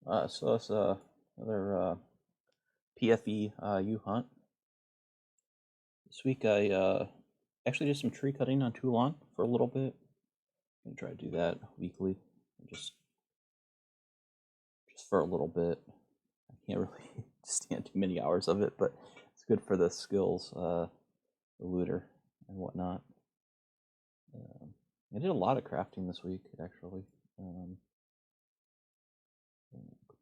So it's another PFEU hunt. This week I actually did some tree cutting on Toulon for a little bit. I'm gonna try to do that weekly, just for a little bit. I can't really stand too many hours of it, but it's good for the skills, the looter and whatnot. I did a lot of crafting this week, actually.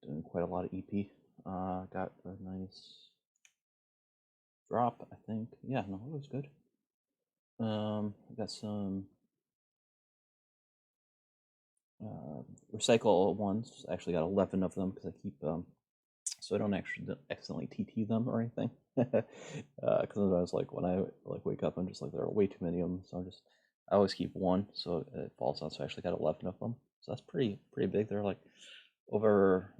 Doing quite a lot of EP. Got a nice drop, I think. Yeah, no, it was good. I got some recycle ones. Actually got 11 of them because I keep so I don't actually accidentally TT them or anything. Because sometimes, like when I wake up, I'm just like, there are way too many of them, so I always keep one, so it falls out. So I actually got 11 of them. So that's pretty big. They're like over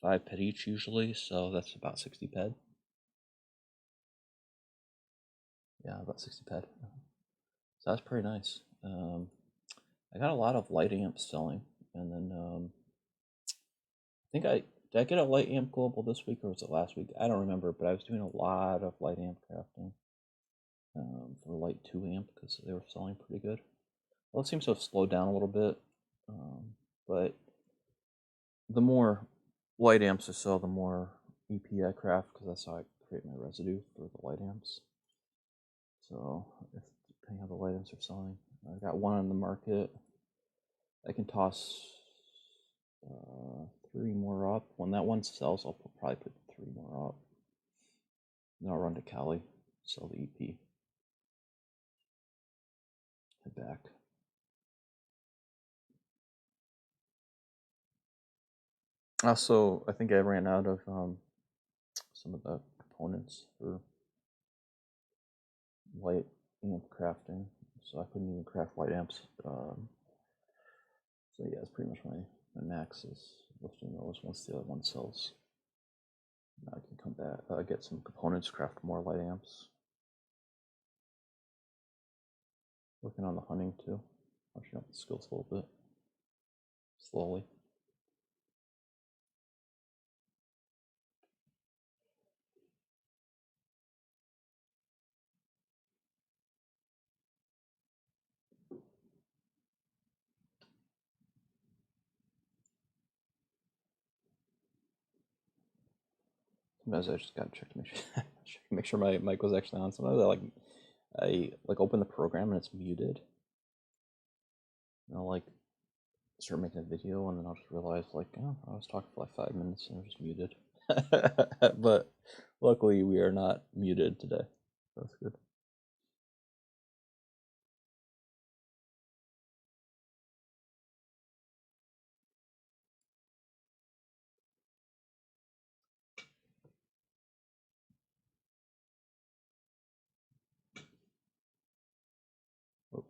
5 ped each usually, so that's about 60 ped. Yeah, about 60 ped. So that's pretty nice. I got a lot of light amps selling, and then I think did I get a light amp global this week or was it last week? I don't remember, but I was doing a lot of light amp crafting for light 2 amp because they were selling pretty good. Well, it seems to have slowed down a little bit, but the more light amps I sell, the more EP I craft because that's how I create my residue for the light amps. So depending how the light amps are selling, I got one on the market. I can toss 3 more up. When that one sells, I'll probably put 3 more up. Then I'll run to Cali, sell the EP, head back. Also, I think I ran out of some of the components for light amp crafting, so I couldn't even craft light amps. So yeah, it's pretty much my max is lifting those once the other one sells. Now I can come back, get some components, craft more light amps. Working on the hunting too, brushing up the skills a little bit, slowly. Sometimes I just gotta check to make sure my mic was actually on. Sometimes I open the program and it's muted. And I'll start making a video and then I'll just realize oh, I was talking for 5 minutes and it was just muted. But luckily we are not muted today. That's good. Oh.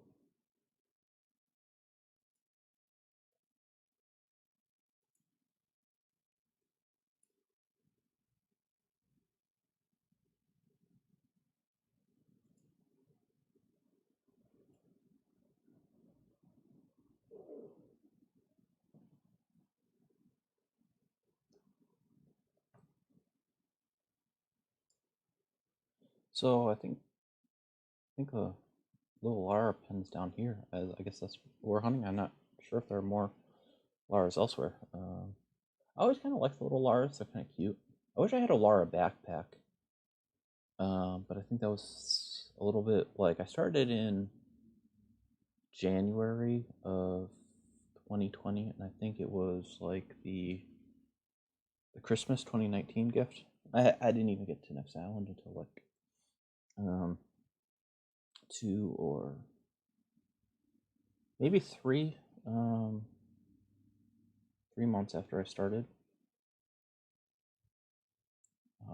So I think a little Lara pins down here. I guess that's what we're hunting. I'm not sure if there are more Laras elsewhere. I always kind of like the little Laras. They're kind of cute. I wish I had a Lara backpack. But I think that was a little bit I started in January of 2020, and I think it was the Christmas 2019 gift. I didn't even get to next island until 2 or maybe 3 3 months after I started.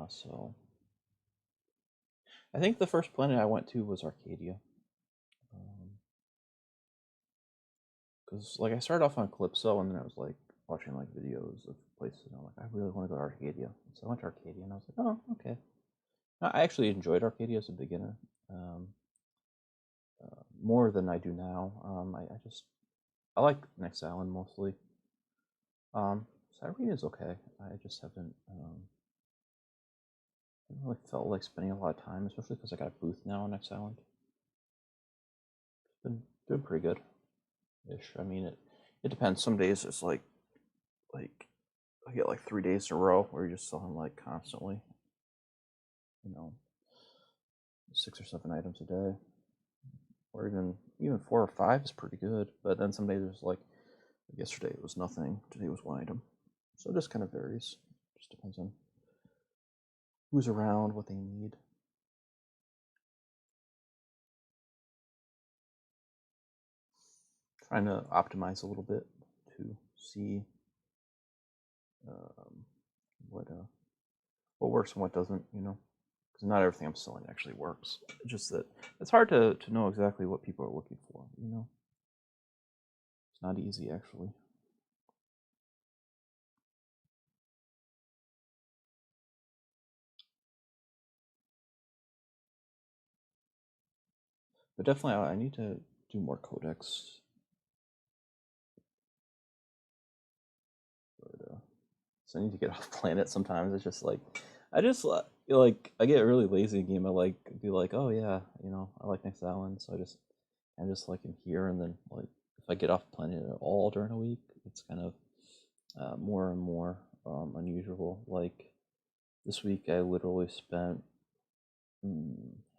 So I think the first planet I went to was Arcadia. Because I started off on Calypso and then I was watching videos of places and I'm I really want to go to Arcadia. So I went to Arcadia and I was oh, okay. I actually enjoyed Arcadia as a beginner. More than I do now. I like Next Island mostly. So Siren is okay. I just haven't really felt like spending a lot of time, especially because I got a booth now on X Island. It's been doing pretty good ish. I mean, it depends. Some days it's like I get like 3 days in a row where you're just selling like constantly, 6 or 7 items a day, or even 4 or 5 is pretty good. But then some days it's like yesterday it was nothing. Today was 1 item. So it just kind of varies. Just depends on who's around, what they need. Trying to optimize a little bit to see what works and what doesn't, because not everything I'm selling actually works. It's just that it's hard to know exactly what people are looking for, It's not easy, actually. But definitely, I need to do more codecs. But, so I need to get off planet sometimes. It's just like, I just I get really lazy in game. I be like, oh yeah, I like Next Island, so I'm just like in here, and then like if I get off planet at all during a week, it's kind of more and more unusual. Like this week, I literally spent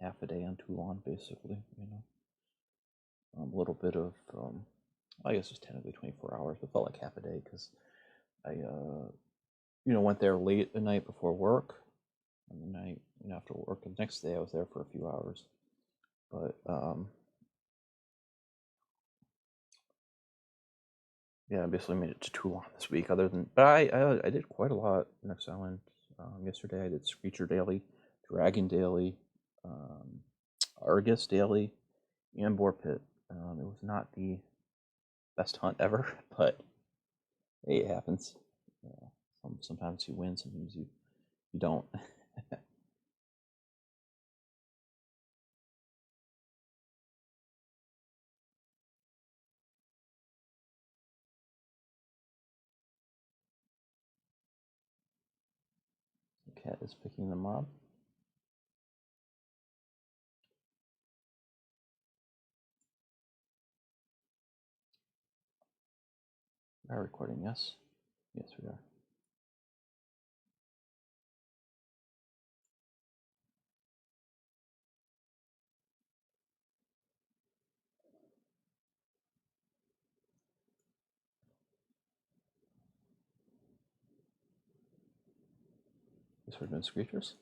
half a day on Toulon, basically. A little bit of, I guess it's technically 24 hours, but felt like half a day because I, went there late the night before work, and the night after work. And the next day, I was there for a few hours. But yeah, I basically made it to Toulon this week. But I did quite a lot Next Island. Yesterday, I did Screecher daily, Dragon daily, Argus daily, and Boar Pit. It was not the best hunt ever, but hey, it happens. Sometimes you win, sometimes you don't. The cat is picking the mob. We are recording, yes? Yes, we are. Guess we're doing Screechers.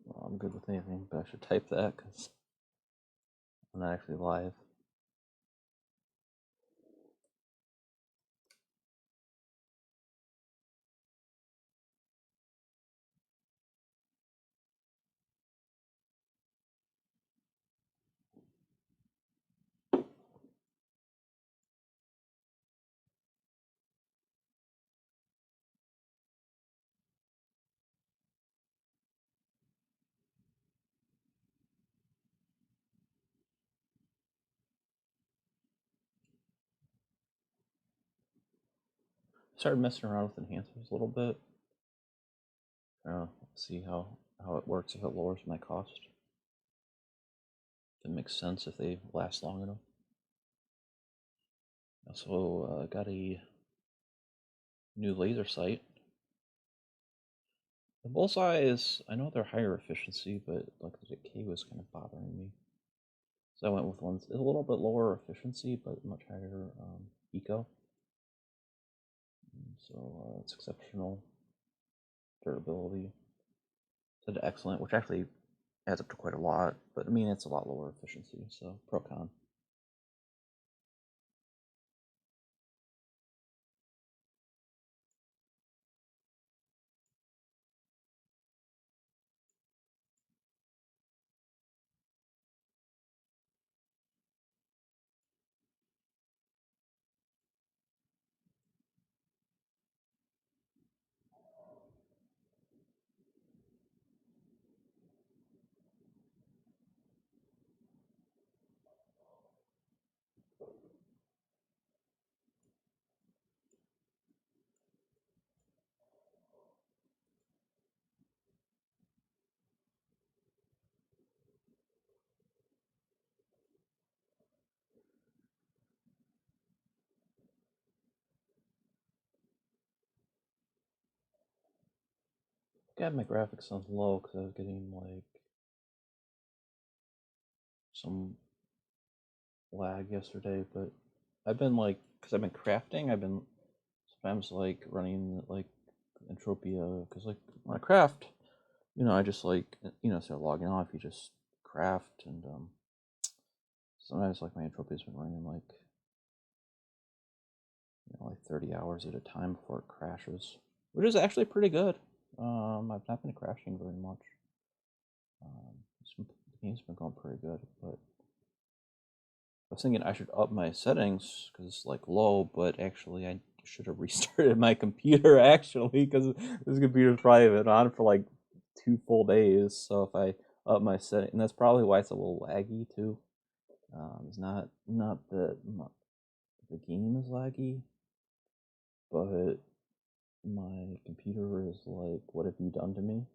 Well, I'm good with anything, but I should type that because I'm not actually live. Started messing around with enhancers a little bit. See how it works if it lowers my cost. If it makes sense if they last long enough. Also got a new laser sight. The bullseye is, I know they're higher efficiency, but like the decay was kind of bothering me. So I went with one, a little bit lower efficiency, but much higher eco. So it's exceptional durability. Said excellent, which actually adds up to quite a lot, but I mean, it's a lot lower efficiency, so pro con. I had my graphics on low because I was getting like some lag yesterday, but I've been like, because I've been crafting, I've been sometimes like running like Entropia, because like when I craft, I just like, instead of logging off, you just craft, and sometimes like my Entropia's been running like, like 30 hours at a time before it crashes, which is actually pretty good. I've not been crashing very much. The game's been going pretty good, but I was thinking I should up my settings because it's like low, but actually I should have restarted my computer actually, because this computer's probably been on for like 2 full days. So if I up my setting, and that's probably why it's a little laggy too. It's not that the game is laggy, but my computer is like, what have you done to me?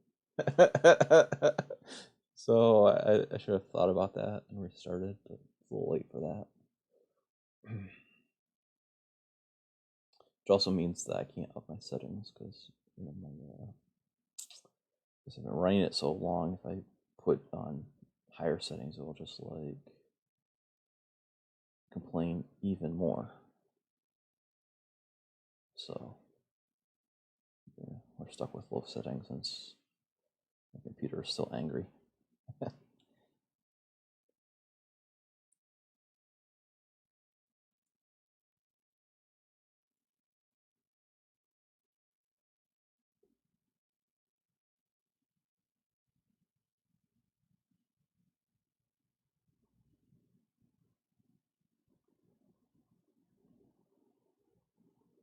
So I should have thought about that and restarted, but it's a little late for that. Which also means that I can't up my settings because because I've been running it so long. If I put on higher settings, it will just like complain even more. So yeah, we're stuck with low settings since my computer is still angry.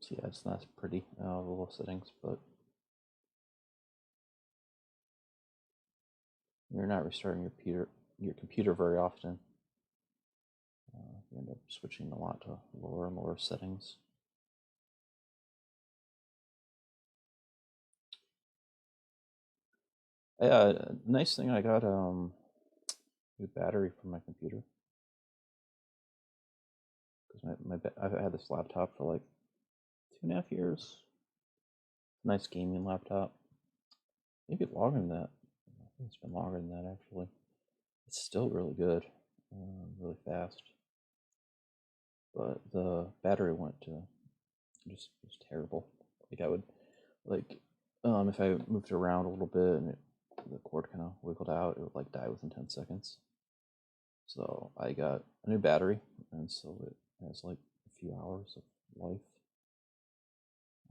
So yeah, it's not pretty, the low settings, but you're not restarting your computer very often. You end up switching a lot to lower and lower settings. Yeah, nice thing, I got new battery for my computer, because I've had this laptop for like 2.5 years. Nice gaming laptop. Maybe longer than that. I think it's been longer than that actually. It's still really good, really fast. But the battery went to just was terrible. Like I would like if I moved it around a little bit and the cord kind of wiggled out, it would like die within 10 seconds. So I got a new battery, and so it has like a few hours of life.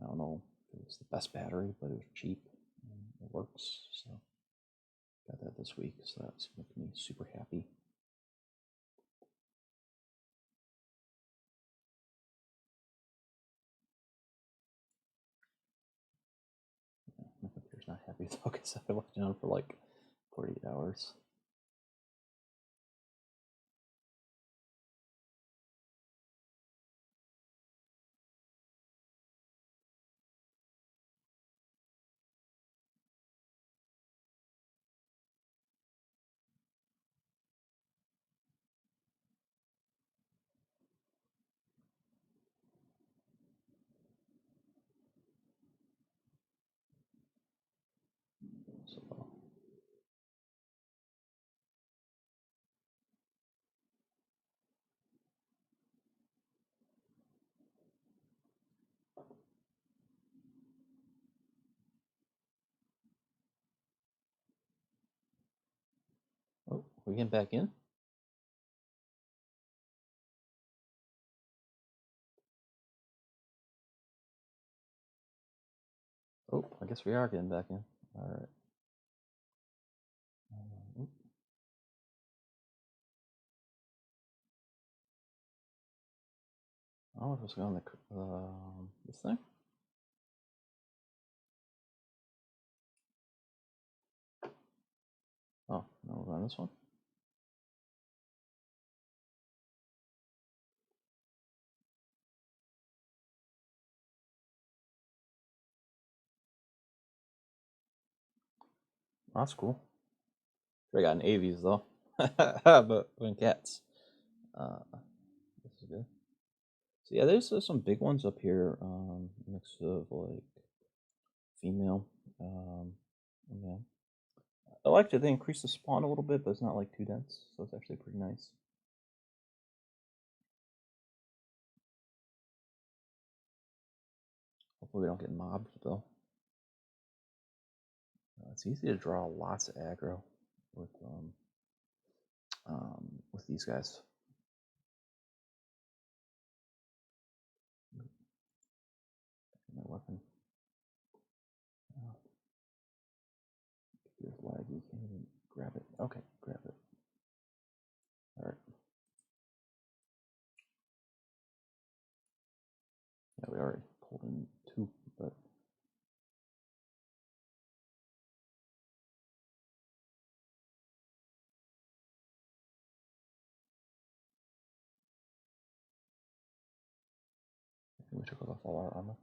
I don't know if it was the best battery, but it was cheap and it works. So got that this week, so that's making me super happy. My computer's not happy though, because I left it on for like 48 hours. So oh, we getting back in? Oh, I guess we are getting back in. All right. I don't know if it's going to this thing. Oh, no, we're on this one. Oh, that's cool. I got an Avies though, but when cats. This is good. So yeah, there's some big ones up here. Mix of like female. Yeah. I liked it. They increased the spawn a little bit, but it's not like too dense, so it's actually pretty nice. Hopefully we don't get mobbed though. It's easy to draw lots of aggro with these guys. My weapon. Oh. There's lag. You can't even grab it. Okay, grab it. All right. Yeah, we already pulled in 2, but I think we took off all our armor.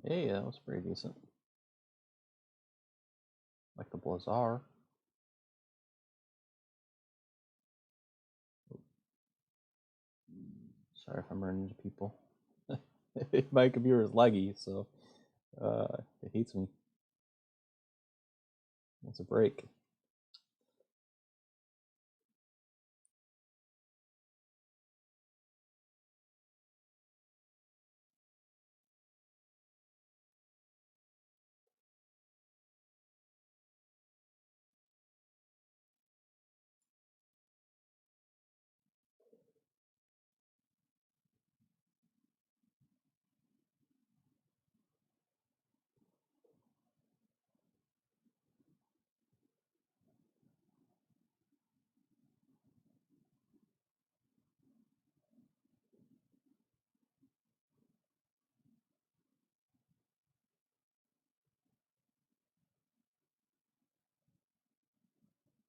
Hey, that was pretty decent. Like the Blazar. Sorry if I'm running into people. My computer is laggy, so it hates me. It's a break.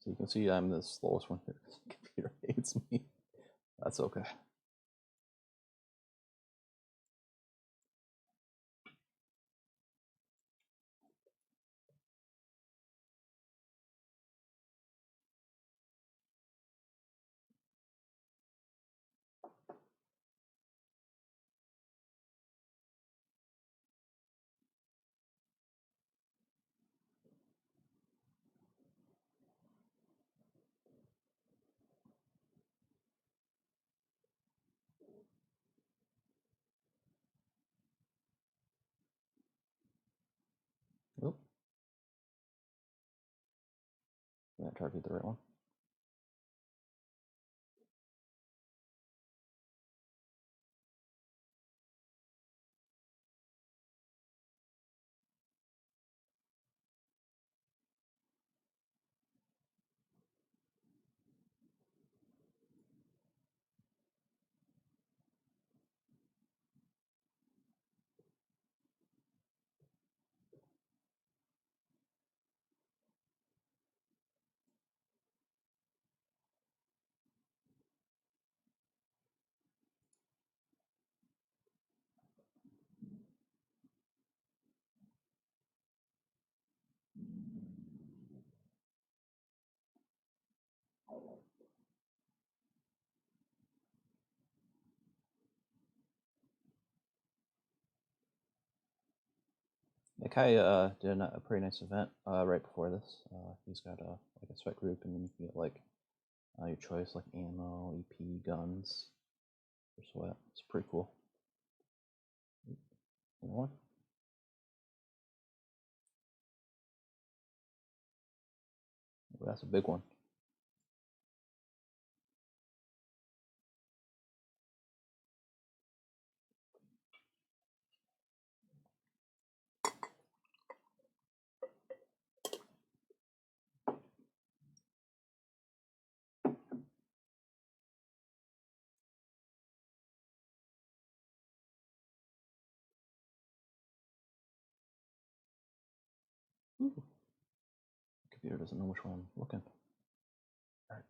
So you can see I'm the slowest one here. The computer hates me. That's okay. Oop. Yeah, target the right one. Yeah, Kai did a pretty nice event right before this. He's got like a sweat group, and then you can get like your choice, like ammo, EP, guns for sweat. It's pretty cool. Another one? Ooh, that's a big one. computer doesn't know which way I'm looking. All right.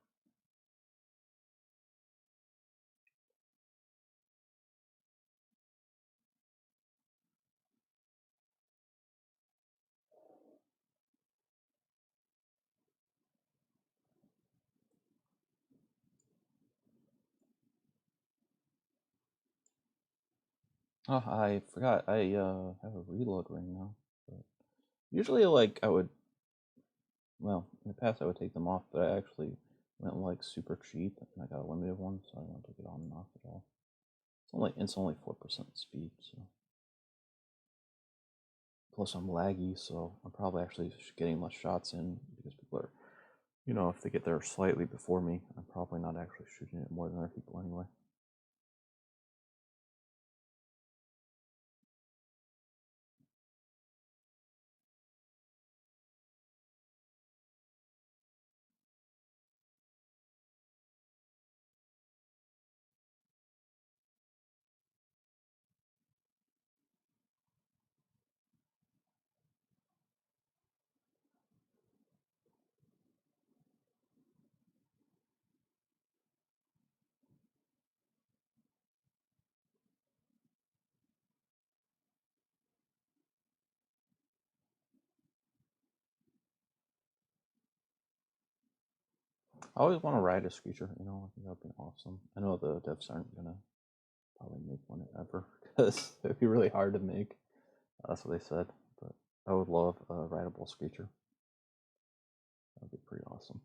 Oh, I forgot. I have a reload ring now. But usually, like I would, well, in the past I would take them off, but I actually went like super cheap and I got a limited one, so I don't take it on and off at all. It's only 4% speed, so plus I'm laggy, so I'm probably actually getting less shots in because people are, if they get there slightly before me, I'm probably not actually shooting it more than other people anyway. I always want to ride a Screecher, I think that'd be awesome. I know the devs aren't gonna probably make one ever because it'd be really hard to make. That's what they said, but I would love a rideable Screecher. That'd be pretty awesome.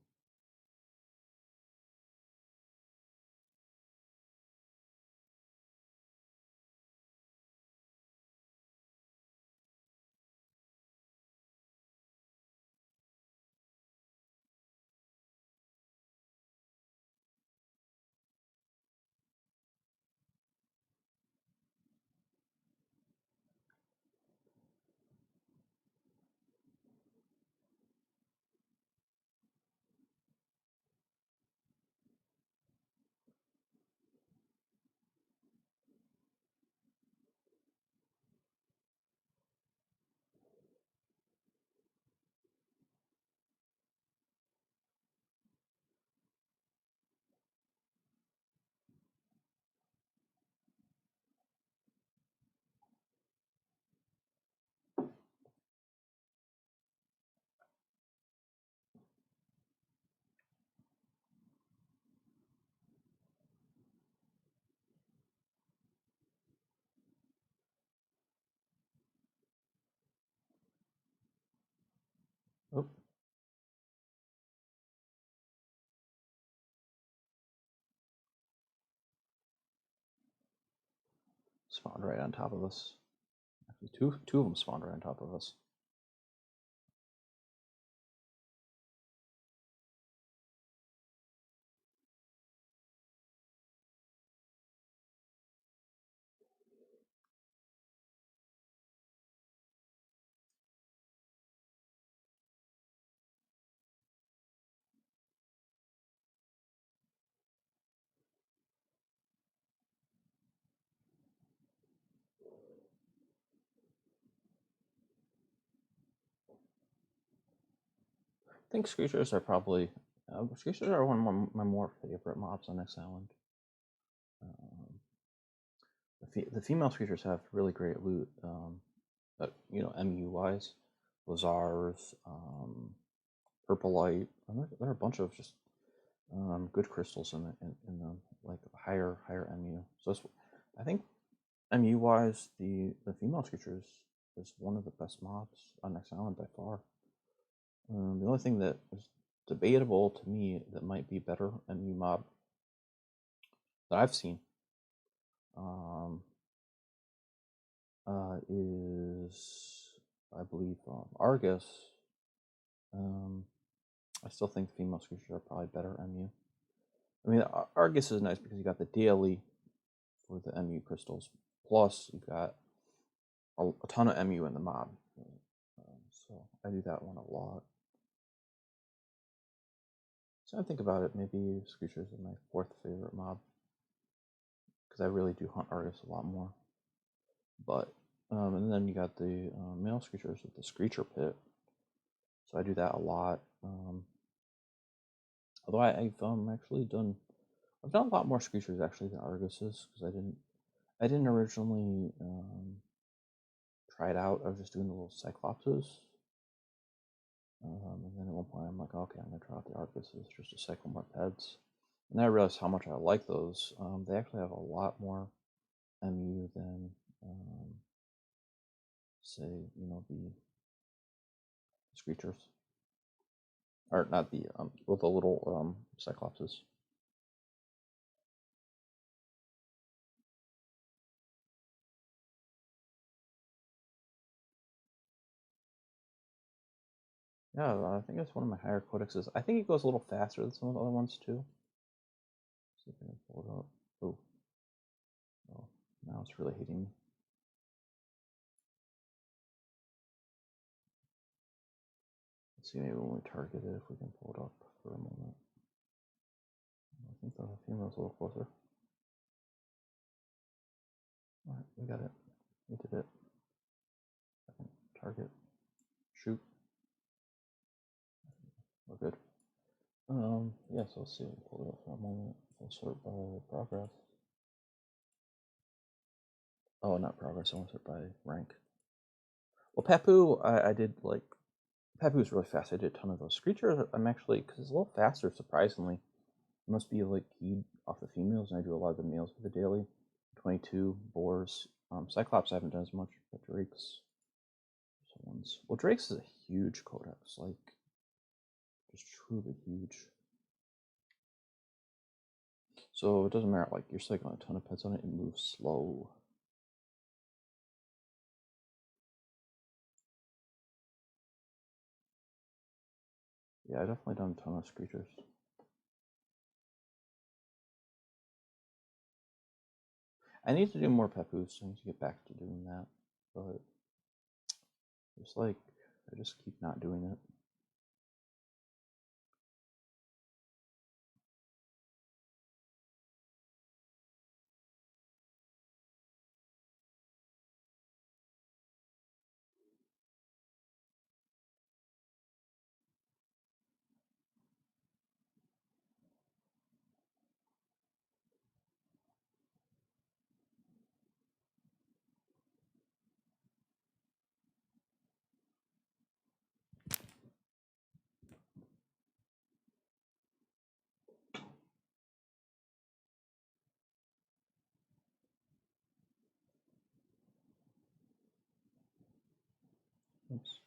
Oh, spawned right on top of us. Actually, two of them spawned right on top of us. I think Screechers are probably Screechers are one of my more favorite mobs on X Island. The female Screechers have really great loot. MU wise, Lazars, Purple there are a bunch of just good crystals in the like higher MU. So I think MU wise, the female Screechers is one of the best mobs on X Island by far. The only thing that is debatable to me that might be better MU mob that I've seen is, I believe, Argus. I still think the female Screechers are probably better MU. I mean, Argus is nice because you got the daily for the MU crystals, plus you've got a ton of MU in the mob. So I do that one a lot. So I think about it, maybe Screechers are my fourth favorite mob because I really do hunt Argus a lot more. But and then you got the male Screechers with the Screecher pit. So I do that a lot. Although I've actually done, I've done a lot more Screechers actually than Arguses, because I didn't originally try it out. I was just doing the little Cyclopses. And then at one point I'm like, okay, I'm gonna try out the Arguses just to cycle more peds. And then I realized how much I like those. They actually have a lot more MU than, say, the Screechers, or not the with the little Cyclopses. Yeah, I think it's one of my higher codexes. I think it goes a little faster than some of the other ones too. See if I can pull it up. Oh, now it's really hitting me. Let's see, maybe when we target it, if we can pull it up for a moment. I think the female's a little closer. All right, we got it. We did it. Target. Shoot. We're good. Yeah, so let's see. We'll pull it up for a moment. We'll sort by progress. Oh, not progress. I want to sort by rank. Well, Papu, I did like. Papu was really fast. I did a ton of those. Screecher, I'm actually, because it's a little faster, surprisingly. It must be like keyed off the females, and I do a lot of the males for the daily. 22, Boars. Cyclops I haven't done as much, but Drake's. Ones. Well, Drake's is a huge codex, like, just truly huge. So it doesn't matter, like, you're cycling a ton of pets on it, it moves slow. Yeah, I've definitely done a ton of Screechers. I need to do more Papus, so I need to get back to doing that, but it's like, I just keep not doing it. Oops.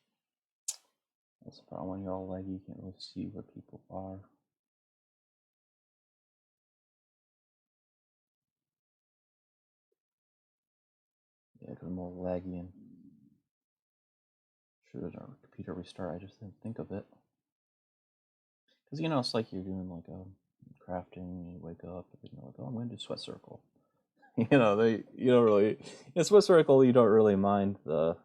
That's the problem when you're all laggy, you can't really see where people are. Yeah, because I'm all laggy and should have done a computer restart, I just didn't think of it. Because, it's like you're doing like a crafting, you wake up, and you're like, oh, I'm going to do sweat circle. You don't really, in sweat circle, you don't really mind the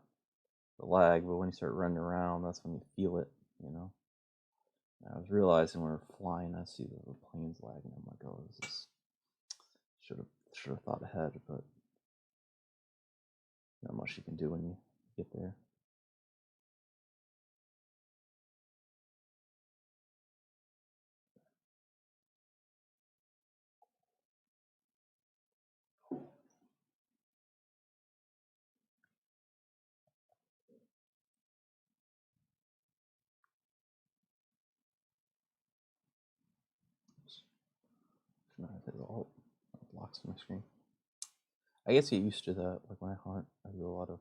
lag, but when you start running around, that's when you feel it, I was realizing when we were flying, I see the planes lagging. I'm like, oh, this is, should have thought ahead, but not much you can do when you get there. It blocks my screen. I guess get used to that. Like when I hunt, I do a lot of.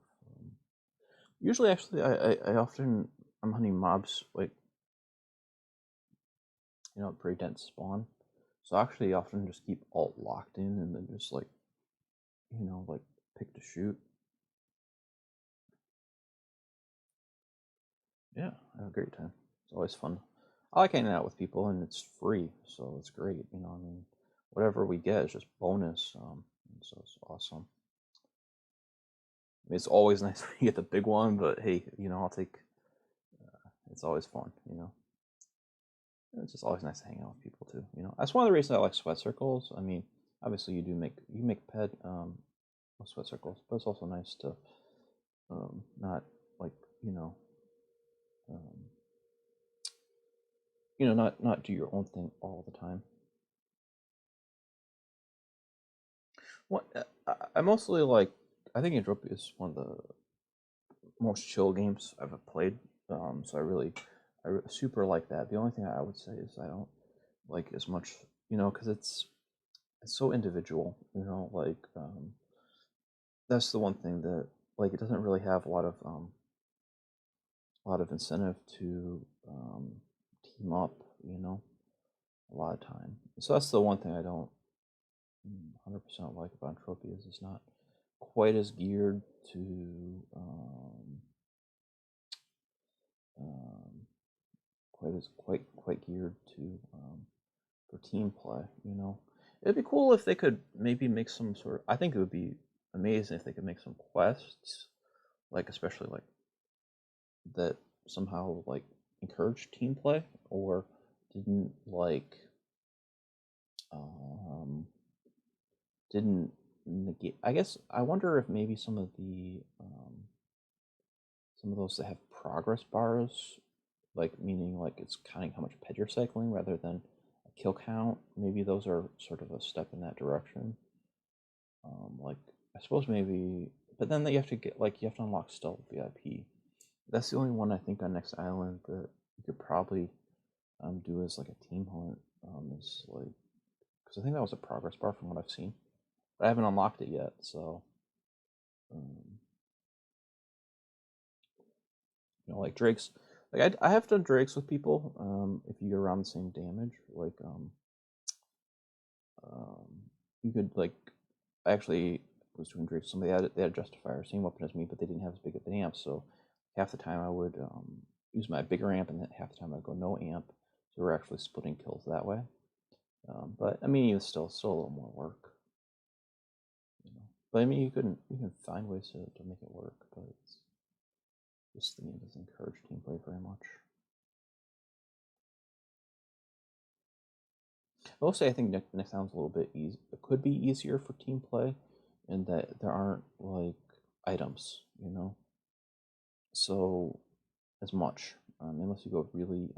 Usually, actually, I'm hunting mobs like pretty dense spawn. So I actually often just keep alt locked in and then just like pick to shoot. Yeah, I have a great time. It's always fun. I like hanging out with people, and it's free, so it's great. I mean, whatever we get is just bonus. So it's awesome. I mean, it's always nice when you get the big one, but hey, I'll take. It's always fun. It's just always nice to hang out with people too. That's one of the reasons I like sweat circles. I mean, obviously you make ped with sweat circles, but it's also nice to not like um, not do your own thing all the time. What I mostly like. I think Entropia is one of the most chill games I've ever played. So I super like that. The only thing I would say is I don't like as much, because it's so individual. Like that's the one thing that like it doesn't really have a lot of incentive to team up. A lot of time. So that's the one thing I don't 100% like about Entropia is it's not quite as geared to um, quite geared to for team play. It'd be cool if they could maybe make some sort of. I think it would be amazing if they could make some quests, like especially like that somehow like encourage team play or didn't like um, didn't negate. I guess I wonder if maybe some of those that have progress bars, like meaning like it's counting how much ped you're cycling rather than a kill count. Maybe those are sort of a step in that direction. Like I suppose maybe, but then you have to you have to unlock stealth VIP. That's the only one I think on Next Island that you could probably do as like a team hunt. Is like because I think that was a progress bar from what I've seen, but I haven't unlocked it yet. So, um, like Drakes, like I have done Drakes with people. If you get around the same damage, like um, you could like I actually was doing Drakes. Somebody they had a Justifier, same weapon as me, but they didn't have as big of an amp. So half the time I would use my bigger amp, and then half the time I'd go no amp. So we're actually splitting kills that way. But I mean, it's still a little more work. But I mean, you can find ways to make it work, but it's this thing doesn't encourage team play very much. I will say I think next sounds a little bit easy. It could be easier for team play, in that there aren't like items, so as much unless you go really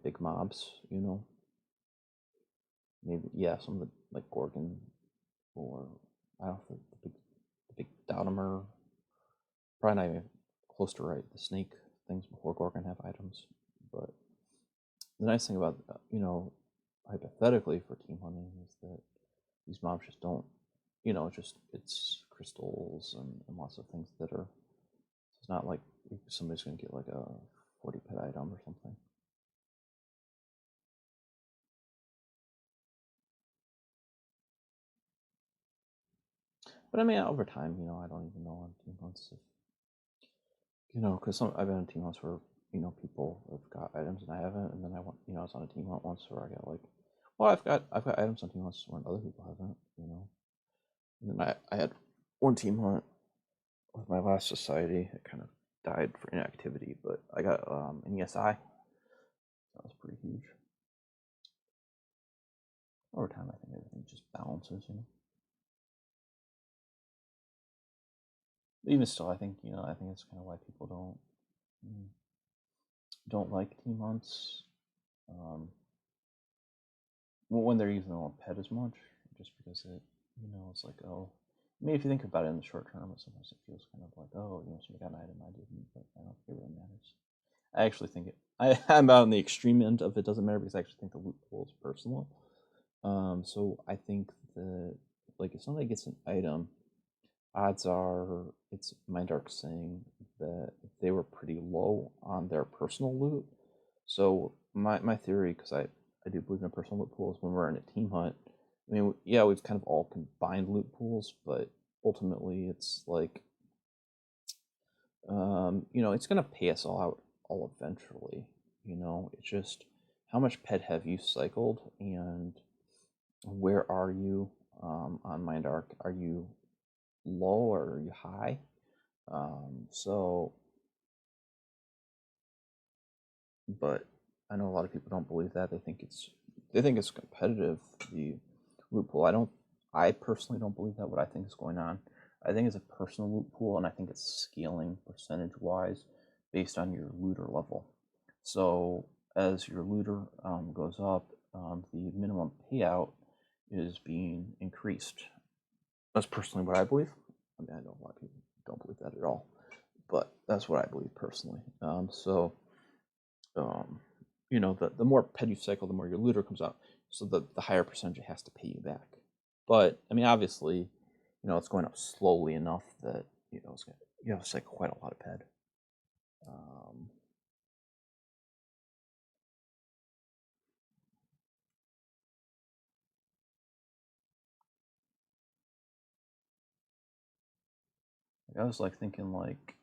big mobs, maybe some of the like Gorgon or I don't know the big Dottimer. Probably not even close to right. The snake things before Gorgon have items, but the nice thing about hypothetically for team hunting is that these mobs just don't, it's crystals and lots of things that are. It's not like somebody's gonna get like a 40 pet item or something. But I mean, over time, I don't even know on team hunts if because I've been on team hunts where people have got items and I haven't, and then I was on a team hunt once where I got like, well, I've got items on team hunts when other people haven't, And then I had one team hunt with my last society. It kind of died for inactivity, but I got an ESI. That was pretty huge. Over time, I think everything just balances. Even still, I think it's kind of why people don't like team hunts. Well, when they're using their own pet as much, just because it's like, oh, I mean, if you think about it in the short term, sometimes it feels kind of like, oh, somebody got an item I didn't, but I don't think it really matters. I actually think I'm out on the extreme end of it doesn't matter because I actually think the loot pool is personal. So I think that like if somebody gets an item, odds are it's Mindark saying that they were pretty low on their personal loot. So my theory, because I do believe in a personal loot pool, is when we're in a team hunt. I mean, yeah, we've kind of all combined loot pools, but ultimately it's like, it's gonna pay us all out all eventually. It's just how much ped have you cycled and where are you on Mindark? Are you low or are you high? So, but I know a lot of people don't believe that. They think it's competitive, the loot pool. I personally don't believe that. What I think is going on, I think it's a personal loot pool, and I think it's scaling percentage wise based on your looter level. So as your looter goes up, the minimum payout is being increased. That's personally what I believe. I mean, I know a lot of people don't believe that at all, but that's what I believe personally. You know, the more ped you cycle, the more your looter comes out, so the higher percentage it has to pay you back. But I mean, obviously, you know, it's going up slowly enough that you know you have to cycle quite a lot of ped. I was like thinking like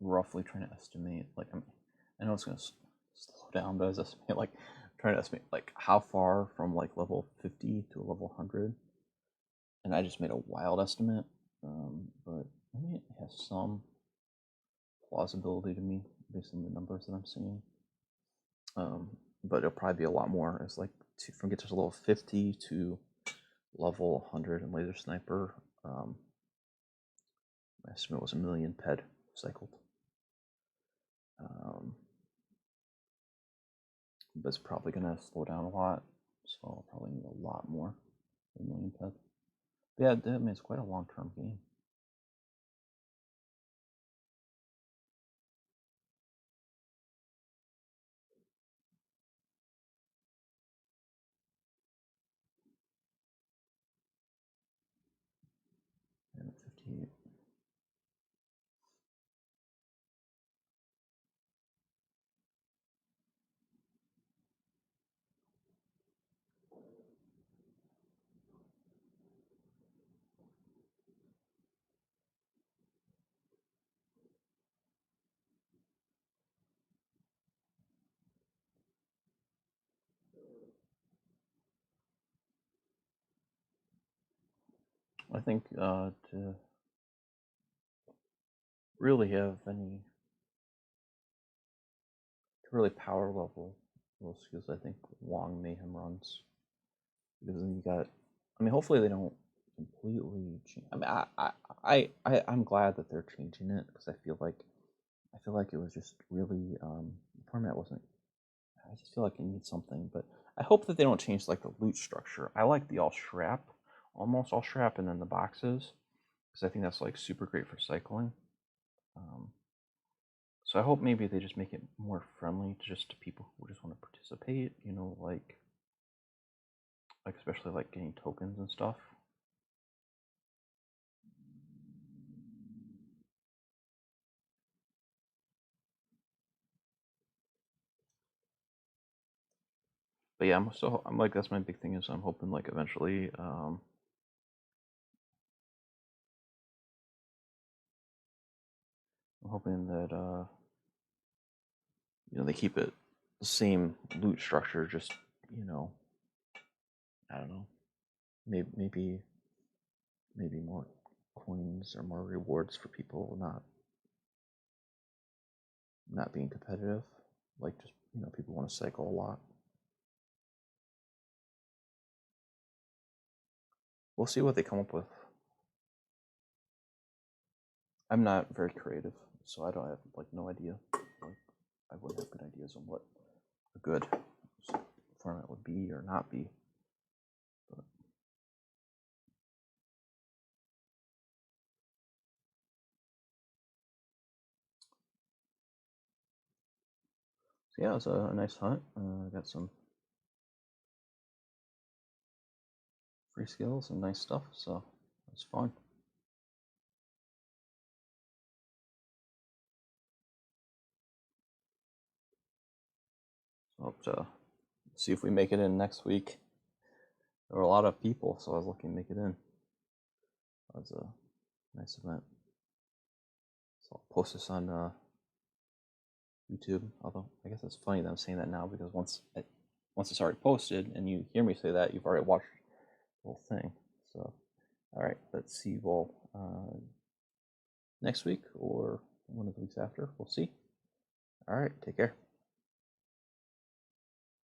roughly trying to estimate like I know it's gonna slow down, but I was estimating like trying to estimate like how far from like level 50 to level 100, and I just made a wild estimate, but I mean it has some plausibility to me based on the numbers that I'm seeing. But it'll probably be a lot more. It's like from get to level 50 to level 100 in laser sniper. My estimate was 1 million ped cycled. But it's probably going to slow down a lot, so I'll probably need a lot more than 1 million ped. But yeah, I mean, it's quite a long-term game. Yeah, 58. I think to really have any really power level those skills, I think long mayhem runs, because then you got. I mean, hopefully they don't completely change. I mean, I'm glad that they're changing it, because I feel like it was just really the format wasn't. I just feel like it needs something, but I hope that they don't change like the loot structure. I like the almost all strap, and then the boxes, because I think that's like super great for cycling. So I hope maybe they just make it more friendly just to people who just want to participate. You know, like especially like getting tokens and stuff. But yeah, I'm like that's my big thing is I'm hoping like eventually I'm hoping that you know they keep it the same loot structure, just you know I don't know, maybe more coins or more rewards for people not being competitive, like just you know people want to cycle a lot. We'll see what they come up with. I'm not very creative, so I don't have like no idea. Like I wouldn't have good ideas on what a good format would be or not be. But so yeah, it was a nice hunt. Got some free skills and nice stuff, so it was fun. So hope to see if we make it in next week. There were a lot of people, so I was looking to make it in. It was a nice event. So I'll post this on YouTube. Although I guess it's funny that I'm saying that now, because once it's already posted and you hear me say that, you've already watched the whole thing. So all right, let's see. Well, next week or one of the weeks after, we'll see. All right, take care.